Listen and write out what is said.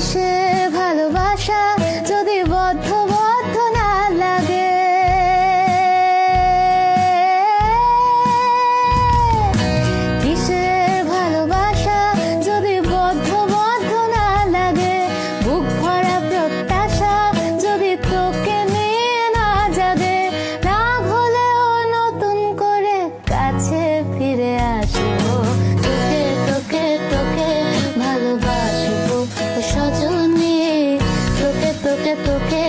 কিসের ভালোবাসা যদি বদ্ধ বদ্ধ না লাগে, কিসের ভালোবাসা যদি বদ্ধ বদ্ধ না লাগে, বুক ভরা প্রত্যাশা যদি তোকে নিয়ে না জাগে, রাগ হলেও নতুন করে কাছে ফিরে আসবো, তোকে তোকে তোকে ভালোবাসবো সজনী, তোকে তোকে তোকে